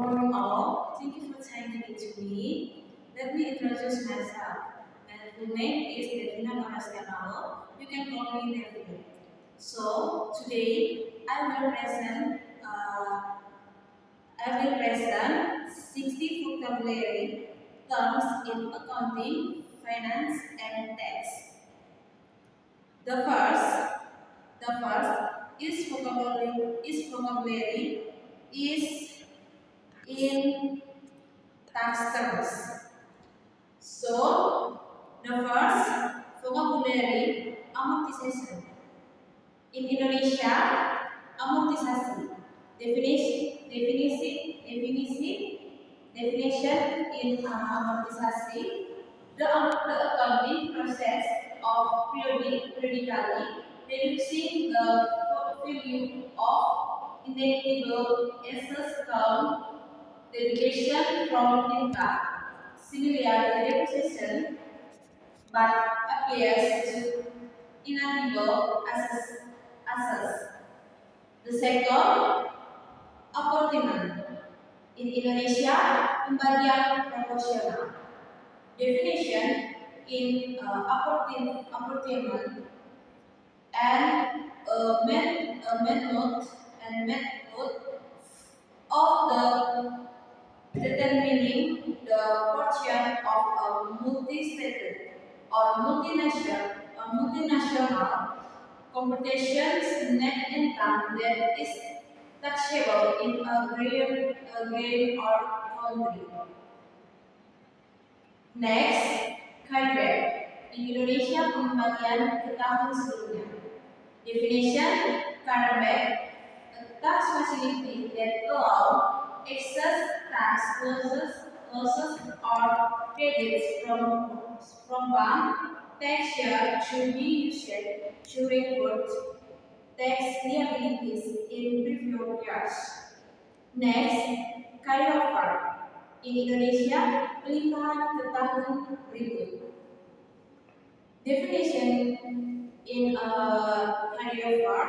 morning all. Thank you for taking it to me. Let me introduce myself. My full name is Devina Manastianalo. You can call me Devina. So today I will present 60 vocabulary terms in accounting, finance, and tax. The first vocabulary is in tax terms. So, the first vocabulary amortization. In Indonesia, amortisasi. Definition in amortisasi. The accounting process of periodically reducing the value of intangible assets from deduction from income. Similarly, depreciation but appears to intangible assets. The second, apportionment. In Indonesia, pembagian proporsional. Definition in apportionment and method of the determining the portion of a multi-stated or multinational competition's net income that is taxable in a grain or country. Next, carryback. In Indonesia, pembagian ke tahun sebelumnya. Definition, carryback, a tax facility that allow excess tax losses or credits from one tax year should be used to report tax liabilities in previous years. Next, carryover. In Indonesia, pelimpahan ke tahun berikut. Definition in carryover,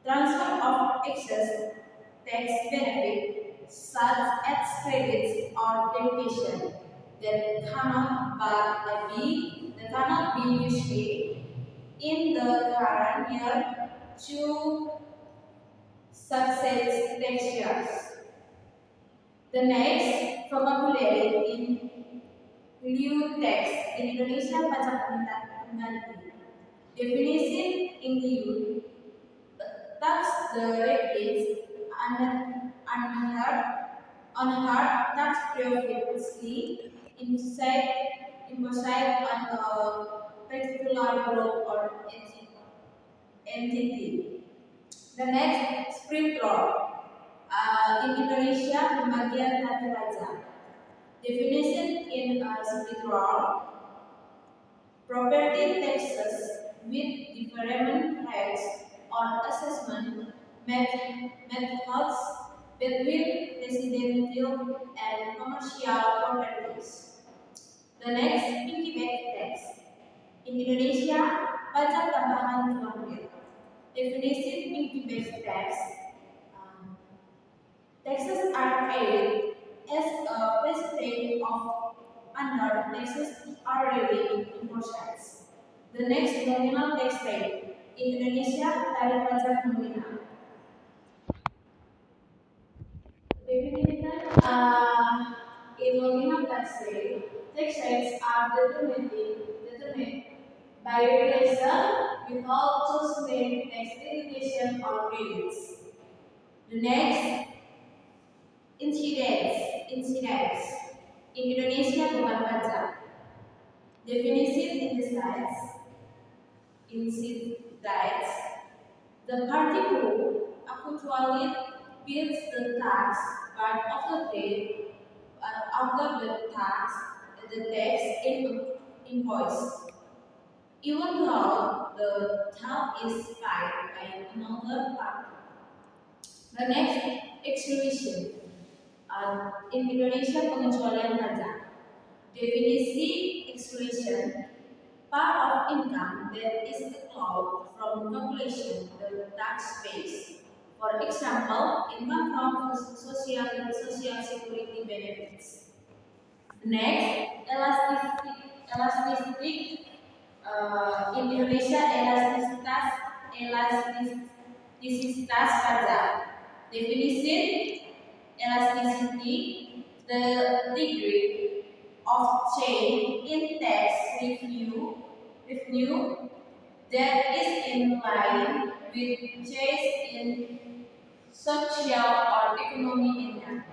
transfer of excess tax benefit such as credits or deduction that cannot be used in the current year to success tax years. The next vocabulary in lieu tax. In Indonesia, pajak pengganti. Definition in lieu, tax the rates unheard tax previously imposed on a particular group or entity. The next, split law. In Indonesia, pembagian tarif pajak. Definition in split law, property taxes with different rates or assessment methods between residential and commercial properties. The next, piggyback tax. In Indonesia, pajak tambahan terakhir. Definition piggyback tax. Taxes are paid as a percentage of under taxes are really imposed. The next, nominal tax rate. In Indonesia, tarif pajak nominal. Definition in nominal tax tax rates are determined by regulation without choosing tax deduction or credits. The next, incidents. In Indonesia, beban pajak. Definition in the slides. Incidents, the party who actually pays the tax but after the tax invoice, even though the tax is paid by another party. The next, exclusion. In Indonesia, pengecualian pajak. Definisi exclusion, part of income that is excluded from calculation the tax base. For example, income from of social security benefits. Next, elasticity. In Indonesia, elastisitas pajak. Definition: elasticity, the degree of change in tax revenue that is in line with change in social or economic income.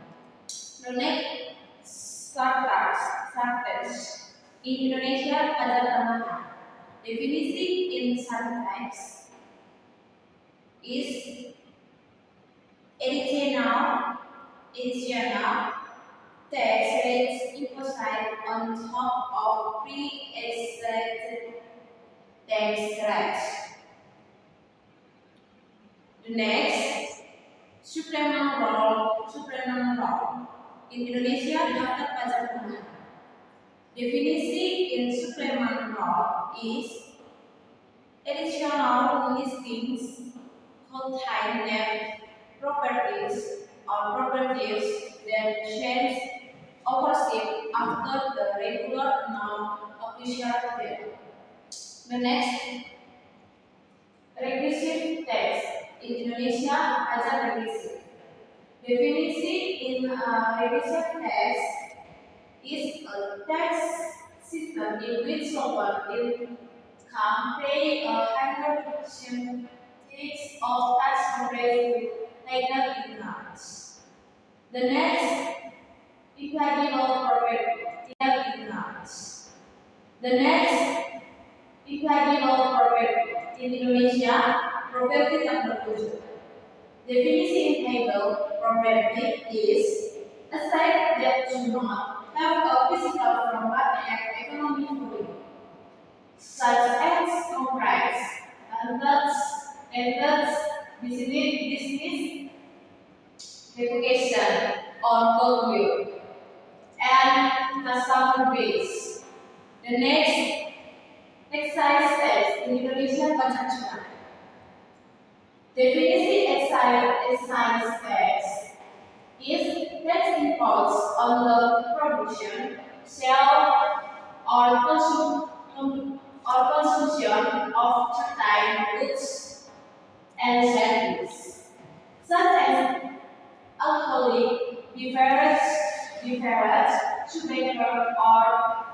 The next, surtax. In Indonesia, pajak tambahan. Definisi in surtax is additional tax rates imposed on top of pre-existing tax rates. The next, supreme law. In Indonesia, daftar pajak tambahan. Definisi in supreme law is additional listings contain properties or properties that change ownership after the regular non-official date. The next, regressive tax. In Indonesia, pajak regressive. Definisi in regressive tax is a tax system in which someone income pay a higher percentage of tax compared with legal incomes. The next, intangible property incomes. The next, intangible property in Indonesia, properti tak berwujud. Definisi intangible property is asset that do not have a physical form but have economic value, such as contracts, business reputation, or goodwill, and customer base. The next, excise tax in Indonesia pajak cuan. Definisi excise tax is tax imposed on the production, sale, or consumption of certain goods and services, such as alcoholic beverage, tobacco, or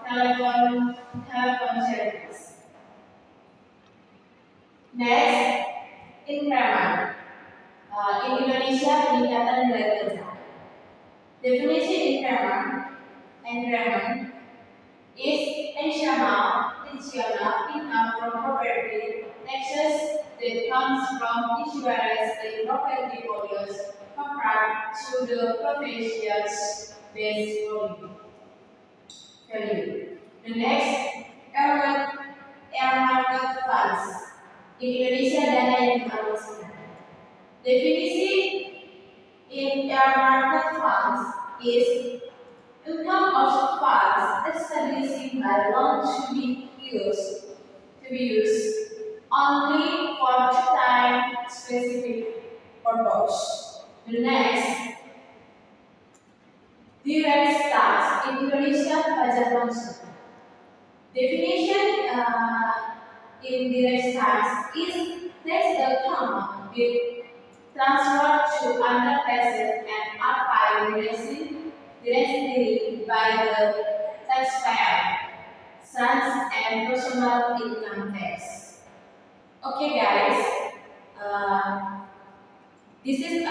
telephone service. Next, increment. In Indonesia, peningkatan nilai pajak. Definisi increment is additional income from property taxes that comes from issuers in property portfolios compared to the previous base value. The next, air market funds. In Indonesia, dana yang dialokasikan. Definisi in air market funds is income of funds established by law to be used only for time specific purpose. The next, direct tax in Indonesia pajak langsung. Definition in direct tax is tax that come with transferred to other taxes and are paid directly by the taxpayer, such and personal income tax. Okay, guys, this is 20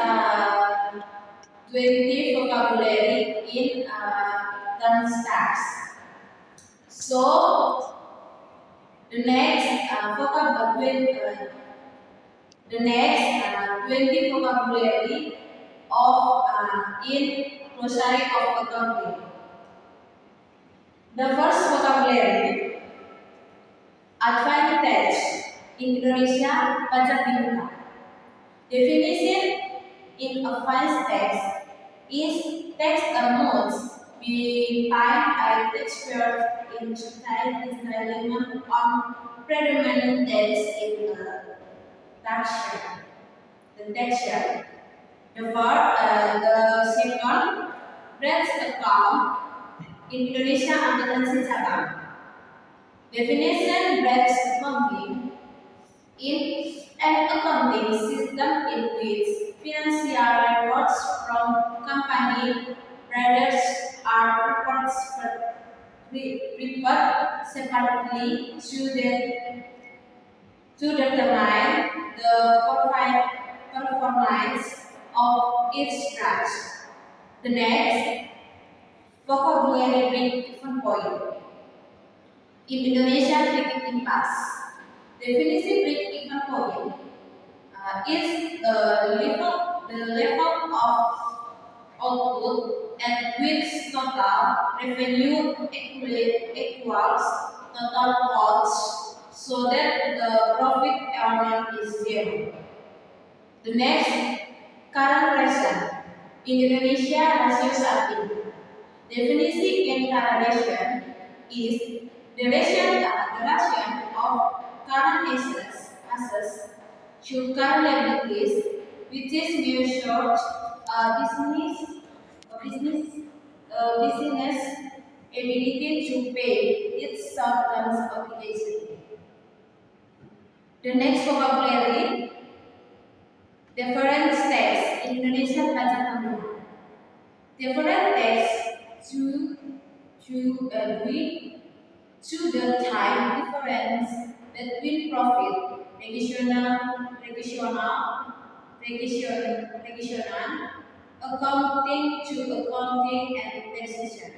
vocabulary in terms tax. So the next 20 vocabulary of in glossary of accounting. The first vocabulary, advantage. In Indonesia, pajak dibuka. Definition in advance tax is tax amounts being paid by taxpayers in certain installment on predominant debts in the tax year. The verb branch account in Indonesia akuntansi cabang. Definition: branch accounting in an accounting system in which financial records from company brothers are prepared separately to determine the performance of each branch. The next vocabulary break-even point. In Indonesia, break-even pass. Definisi break-even point is the level of output at which total revenue equals total costs, so that the profit earned is zero. The next, current ratio. In Indonesia, rasio saat ini. Definisi current ratio is the ratio of current assets to current liabilities, which is measured business ability to pay its short-term obligation. The next vocabulary, different tax in Indonesia pajak tambahan. Different tax to the time difference between profit regional, accounting to accounting and taxation.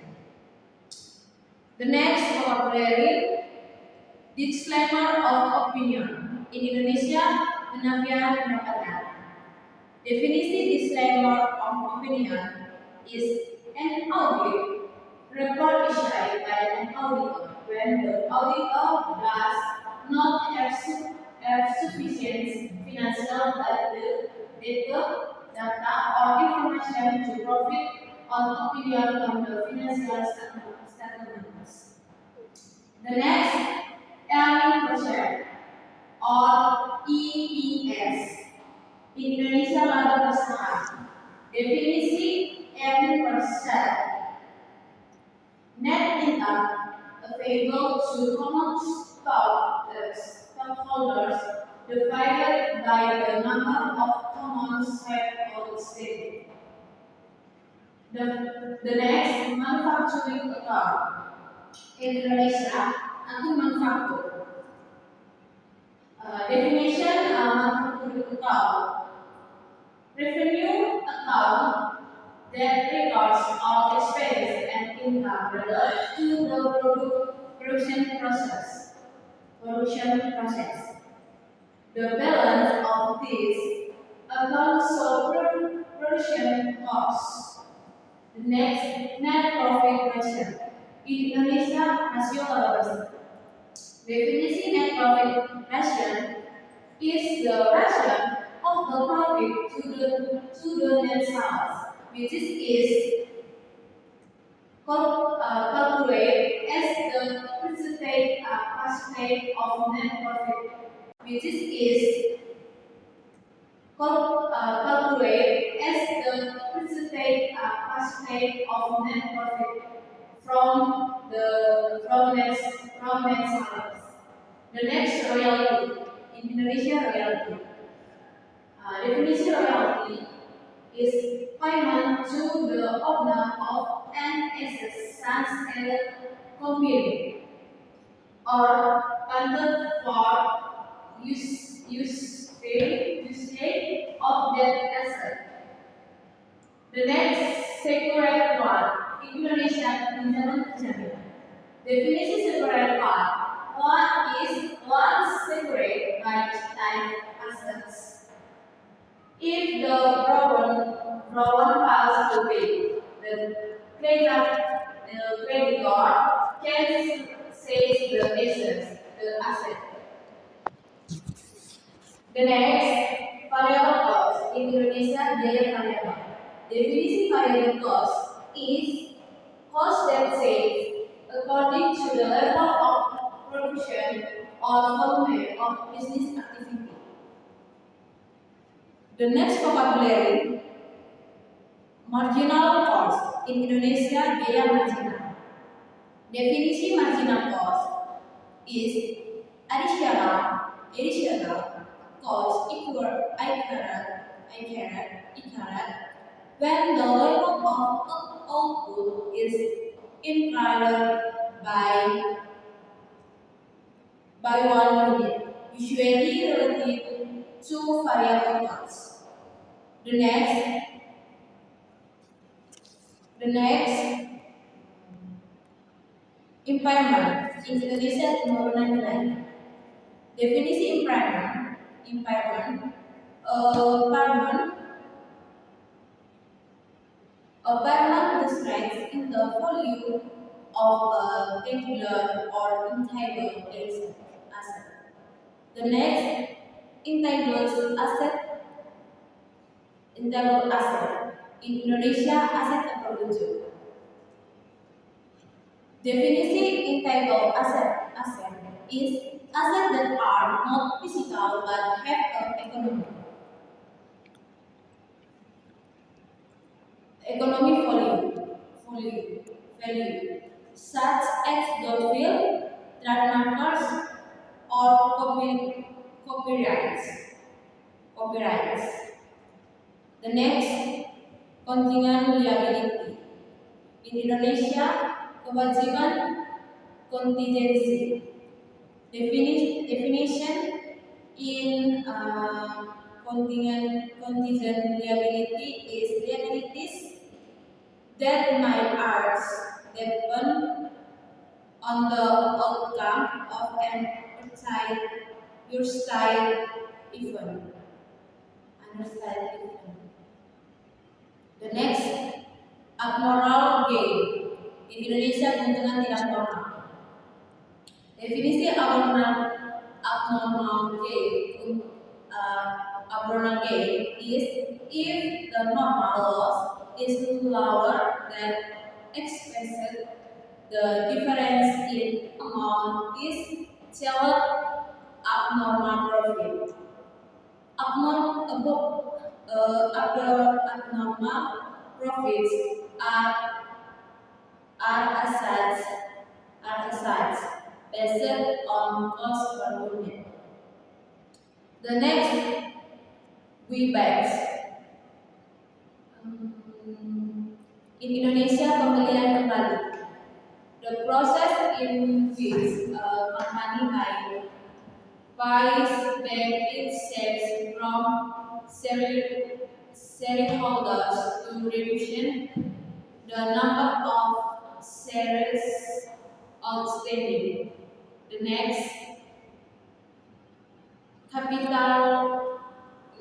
The next vocabulary, disclaimer of opinion. In Indonesia, penafian pendapatan. Definisi disclaimer of opinion is an audit report issued by an auditor when the auditor does not have sufficient financial data or information to profit on opinion on the financial statements. The next, earning per share or EPS. In Indonesia, laba per saham. Definisi earning per share: net income available to common stockholders divided by the number of common shares outstanding. The next, manufacturing account. In Indonesia, anti-manufacture. Definition manufacturing account: revenue account that records all expenses and income related to the production process. The balance of this account shows production costs. The next, net profit ratio. In Indonesia, rasio laba bersih. Definisi net profit ratio is the ratio of the profit to the net sales, which is calculated as the percentage of net profit, which is calculated as the percentage of net profit from net sales. The next, royalty. In Indonesia, royalty. Definisi royalty is payment to the owner of an asset such as a company or funded for usage of that asset. The next, separate part. In Indonesia, pinjaman terjamin. Definisi separate part: one is one separate by type assets. If the borrower fails to pay, the creditor can seize the asset. The next, variable cost. In Indonesia, biaya variabel. Definisi variable cost is cost that saves according to the level of production or volume of business activity. The next vocabulary, marginal cost. in Indonesia, biaya marginal. Definisi marginal cost is additional cost equal when the level of output is increased by 1 unit, usually relative to variable costs. The next impairment in Indonesia penurunan nilai. Definisi impairment, impairment describes in the value of a tangible or intangible asset. The next intangible asset in Indonesia aset terwujud. Definisi intangible asset is assets that are not physical but have economic value, such as goodwill, trademarks, or copyrights. The next, contingent liability. In Indonesia, kewajiban kontingensi. Definition in contingent liability is liabilities that might depend on the outcome of an outside event. The next, abnormal gain. In Indonesia, keuntungan tidak normal. Definisi abnormal gain is if the normal loss is lower than expected, the difference in amount is called abnormal profit. Abnormal profits are assets based on cost per unit. The next, buybacks. In Indonesia, pembelian kembali. The process in which a company buys back its shares from shareholders to reduce the number of shares outstanding. The next, capital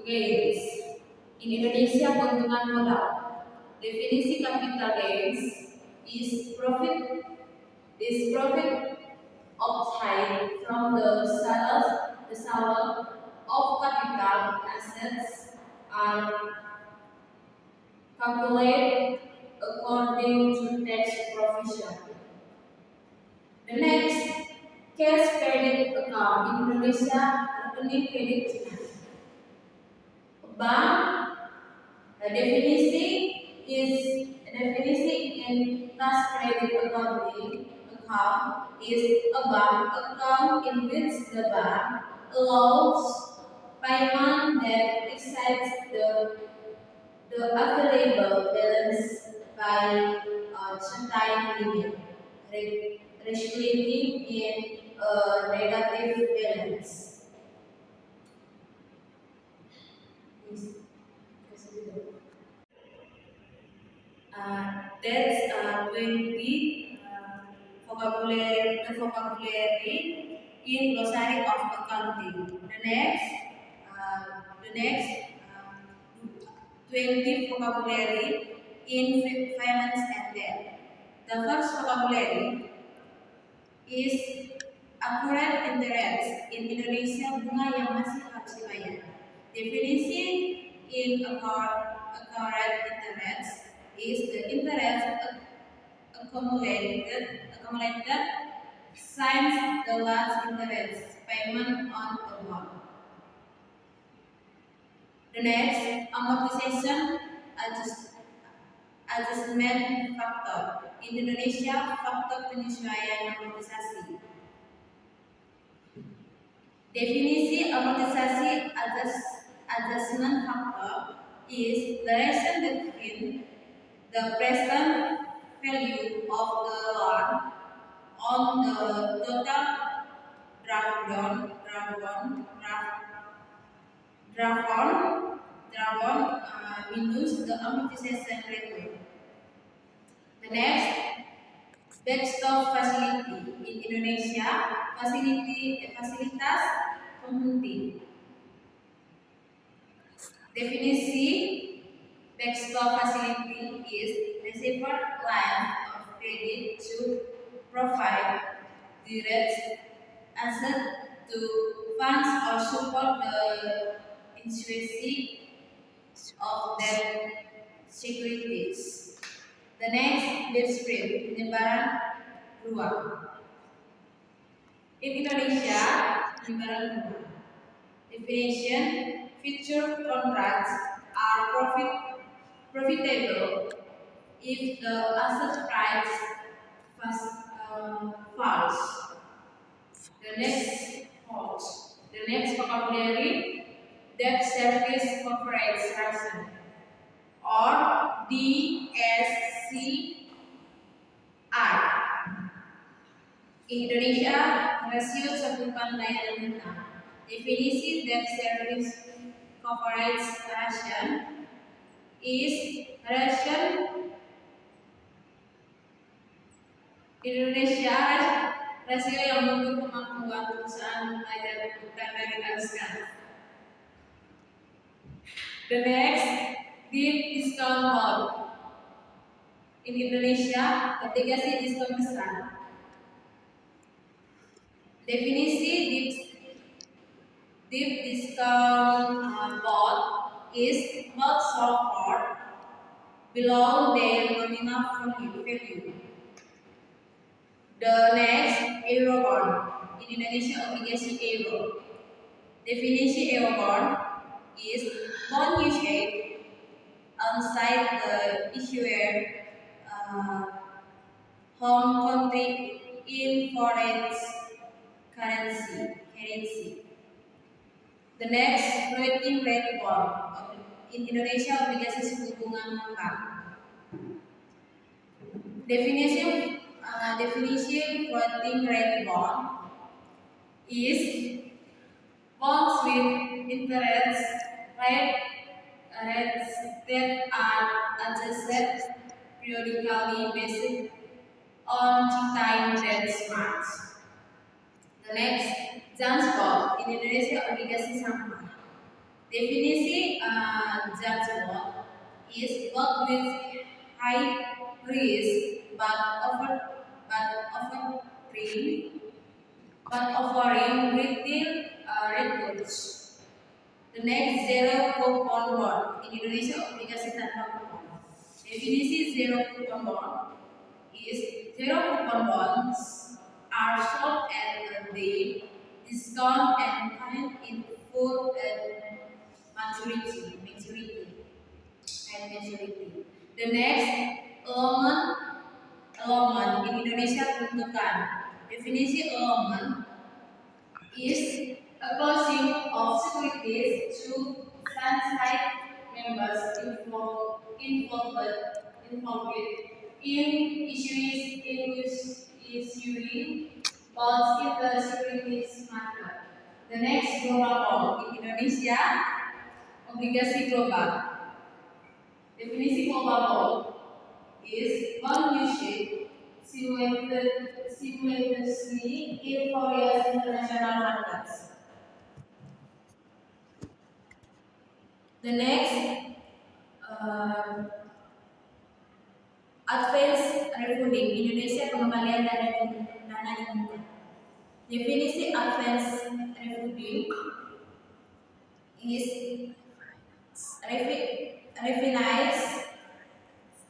gains. In Indonesia, keuntungan modal. Definisi capital gains is profit obtained from the sale of capital assets are calculated according to tax provision. The next, cash credit account in Indonesia, rekening kredit Cina. Bank, the definisi in cash credit account is a bank account in which the bank allows payment that exceeds the available balance by a certain limit, resulting in a negative balance. That's 20 vocabulary in glossary of accounting. The next 20 vocabulary in finance and debt. The first vocabulary is accurate interest. In Indonesia, bunga yang masih harus dibayar. Definisi in accurate interest is the interest accumulated since the last interest payment on a loan. The next, amortization adjustment factor. In Indonesia, faktor penyesuaian amortisasi. Definisi amortisasi adjustment factor is the relation between the present value of the loan on the total draft minus the amortization rate. The next, backstop facility. In Indonesia, fasilitas penggunting. Definisi backstop facility is receiver line of credit to provide direct asset to funds or support the issuance of debt securities. The next, bid spread, penyebaran ruang. In Indonesia, penyebaran ruang. Definition: future contracts are profitable if the asset price falls. The next vocabulary, debt service coverage ratio, or DSCR. In Indonesia, rasio cakupan layanan hutang. Definisi debt service coverage ratio is ratio Indonesia rasio yang mengukur kemampuan perusahaan membayar utang dari ataskan. The next, deep discount loan. In Indonesia, obligasi diskon besar. Definisi deep discount loan is not sold for below their nominal value. The next, Eurobond. In Indonesia, obligasi euro. Definisi Eurobond is bond issued outside the issuer home country in foreign currency. The next, floating rate bond. In Indonesia, obligasi suku bunga mengangkat. Definition floating rate bond is bonds with interest rates that are adjusted periodically based on time benchmarks. The next, junk bond. In Indonesia, obligasi sampah. Definisi junk bond is bond with high risk but offering retail returns. The next, zero coupon bond. In Indonesia, obligasi tanpa coupon. Definisi zero coupon bond is zero coupon bonds are sold at a day discount and paid in full at maturity. The next, allotment. In Indonesia, peruntukan. Definisi allotment is a closing of securities to sunset members involved in issuing bonds in the securities market. The next, global bond. In Indonesia, obligasi global. Definisi global bond is bond issued simultaneously in various international markets. The next, advance refunding. Indonesia, pengembalian dana diminta. Definisi advance refunding is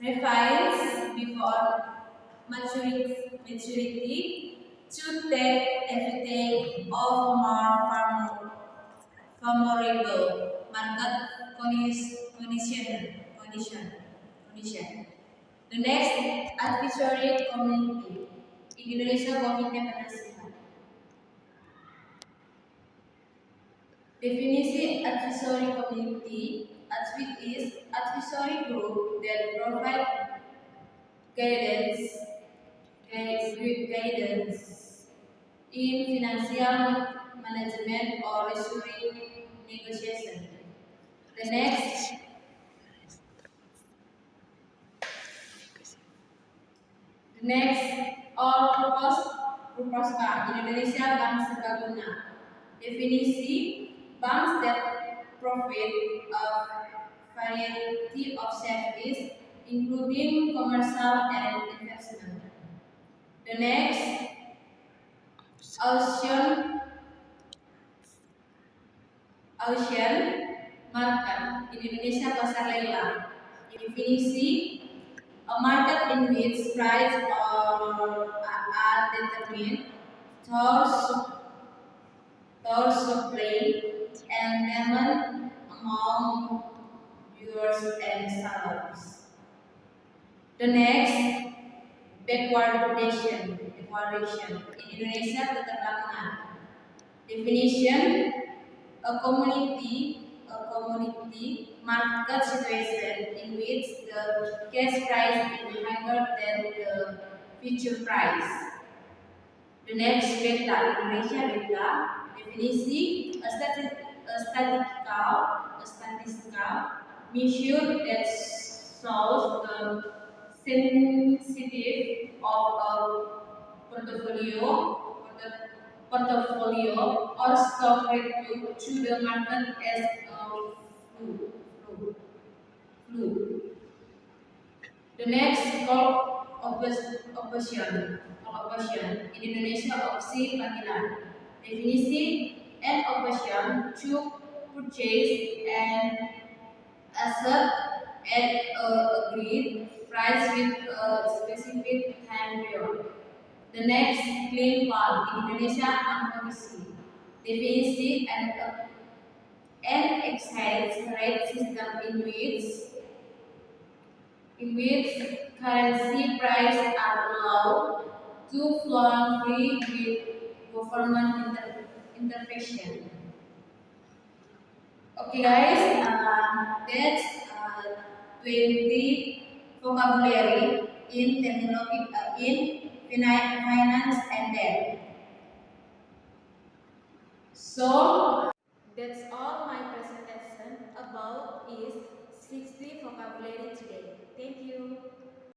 refines before maturity to take advantage of more favorable market condition. The next, advisory community. In Indonesia, Komite Penasihat. Definisi advisory community. Advisory group that provide guidance in financial management or restructuring negotiation. The next all-purpose bank. In Indonesia, bank serbaguna. Definisi, banks that provide a variety of services, including commercial and investment. The next, auction market. In Indonesia, pasar lelang. Definisi, a market in which price are determined through supply and demand among viewers and sellers. The next, backwardation. In Indonesia, keterbelakangan. Definition, a community market situation in which the cash price is higher than the future price. The next, beta. In Indonesia, beta. Definisi, a statistical measure that shows the sensitivity of a portfolio or stock rate to the market as a fluid. The next, call option. In Indonesia, opsi panggilan. Definisi, an option to purchase an asset at a agreed price with a specific time period. The next, clean fund. In Indonesia, amnesty. Definisi, an exchange rate system in which currency prices are allowed to flow free with government intervention. Okay guys, that's 20 vocabulary in terminology in finance and debt. So that's all.